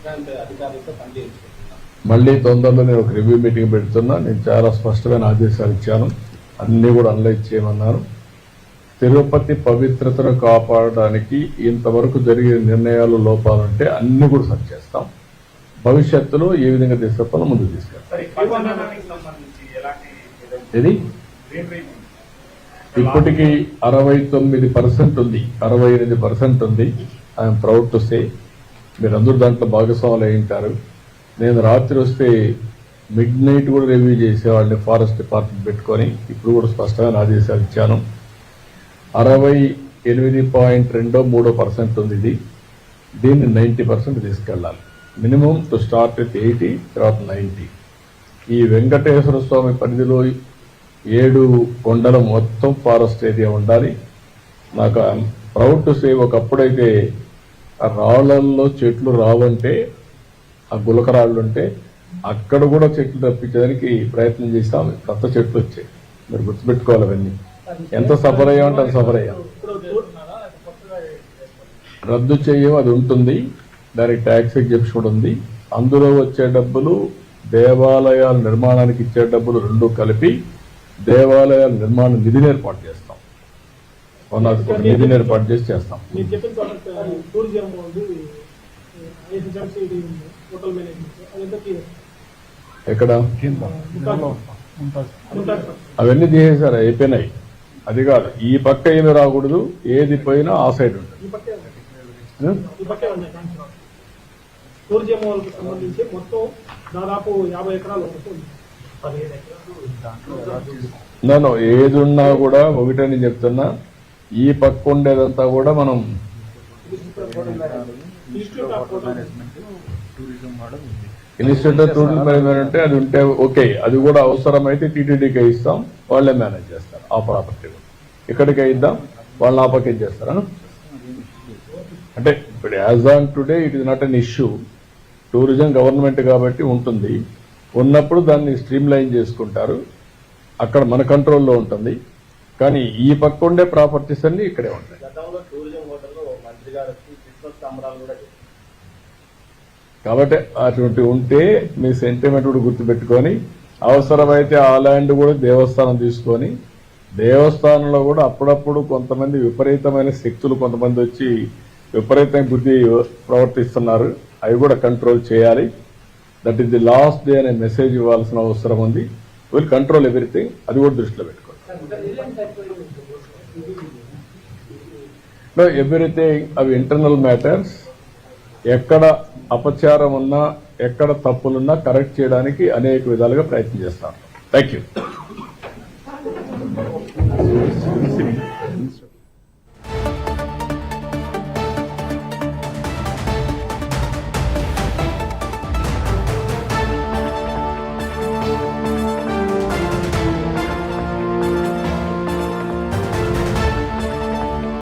అధికారులతో పనిచేయించుకుంటున్నాను. మళ్ళీ తొందరలో నేను ఒక రివ్యూ మీటింగ్ పెడుతున్నా. నేను చాలా స్పష్టమైన ఆదేశాలు ఇచ్చాను, అన్ని కూడా అనలైజ్ చేయమన్నాను. తిరుపతి పవిత్రతను కాపాడడానికి ఇంతవరకు జరిగే నిర్ణయాలు లోపాలుంటే అన్ని కూడా సరి చేస్తాం. భవిష్యత్తులో ఏ విధంగా తీసుకెళ్తాలో ముందుకు తీసుకెళ్తాం. ఇది ఇప్పటికీ 69% ఉంది, 68% ఉంది. ఐఎమ్ ప్రౌడ్ టు సే మీరందరూ దాంట్లో భాగస్వాములు అయి ఉంటారు. నేను రాత్రి వస్తే మిడ్ నైట్ కూడా రివ్యూ చేసేవాళ్ళని ఫారెస్ట్ డిపార్ట్మెంట్ పెట్టుకొని ఇప్పుడు కూడా స్పష్టమైన ఆదేశాలు ఇచ్చాను. 68.23% ఉంది ఇది. దీన్ని 90% తీసుకెళ్లాలి. మినిమం టు స్టార్ట్ విత్ 80, తర్వాత 90. ఈ వెంకటేశ్వర స్వామి పరిధిలో 7 కొండల మొత్తం ఫారెస్ట్ ఏరియా ఉండాలి. నాకు ప్రౌడ్ టు సే ఒకప్పుడైతే ఆ రాళ్లల్లో చెట్లు రావంటే, ఆ గులకరాళ్ళు ఉంటే అక్కడ కూడా చెట్లు తప్పించడానికి ప్రయత్నం చేస్తాం. కొత్త చెట్లు వచ్చాయి, మీరు గుర్తుపెట్టుకోవాలి. అవన్నీ ఎంత సఫర్ అయ్యామంటే అంత సఫర్ అయ్యాం. రద్దు చేయం అది ఉంటుంది, దానికి ట్యాక్స్ ఎగ్జెప్షన్ కూడా ఉంది. అందులో వచ్చే డబ్బులు దేవాలయాల నిర్మాణానికి ఇచ్చే డబ్బులు రెండు కలిపి దేవాలయాల నిర్మాణ నిధిని ఏర్పాటు చేస్తాం. నిధిని ఏర్పాటు చేసి చేస్తాం. ఎక్కడ అవన్నీ చేసేసారు, అయిపోయినాయి. అది కాదు, ఈ పక్క ఏమి రాకూడదు, ఏది పోయినా ఆ సైడ్ ఉంటుంది. సంబంధించి మొత్తం దాదాపు 50 ఎకరాలు నేను ఏది ఉన్నా కూడా ఒకటని చెప్తున్నా, ఈ పక్క ఉండేదంతా కూడా మనం ఇన్స్టిట్యూట్ ఆఫ్ టూరిజం మేనేజ్మెంట్ అంటే అది ఉంటే ఓకే, అది కూడా అవసరమైతే టీటీడీకి ఇస్తాం, వాళ్ళే మేనేజ్ చేస్తారు ఆ ప్రాపర్టీ. ఇక్కడికే ఇద్దాం, వాళ్ళని ఆపకేజ్ చేస్తారా? అంటే ఇప్పుడు as on today it is not an issue. Tourism government కాబట్టి ఉంటుంది, ఉన్నప్పుడు దాన్ని స్ట్రీమ్ లైన్ చేసుకుంటారు, అక్కడ మన కంట్రోల్లో ఉంటుంది. కానీ ఈ పక్క ఉండే ప్రాపర్టీస్ అన్ని ఇక్కడే ఉంటాయి. కాబట్టి అటువంటి ఉంటే మీ సెంటిమెంట్ కూడా గుర్తుపెట్టుకొని, అవసరమైతే ఆ ల్యాండ్ కూడా దేవస్థానం తీసుకొని, దేవస్థానంలో కూడా అప్పుడప్పుడు కొంతమంది విపరీతమైన శక్తులు కొంతమంది వచ్చి విపరీతంగా బుద్ధి ప్రవర్తిస్తున్నారు, అవి కూడా కంట్రోల్ చేయాలి. That is the last day అనే మెసేజ్ ఇవ్వాల్సిన అవసరం ఉంది. విల్ కంట్రోల్ ఎవ్రీథింగ్, అది కూడా దృష్టిలో పెట్టుకోండి. ఎవ్రీథింగ్ అవి ఇంటర్నల్ మ్యాటర్స్. ఎక్కడ అపచారం ఉన్నా, ఎక్కడ తప్పులున్నా కరెక్ట్ చేయడానికి అనేక విధాలుగా ప్రయత్నం చేస్తాం. Thank you.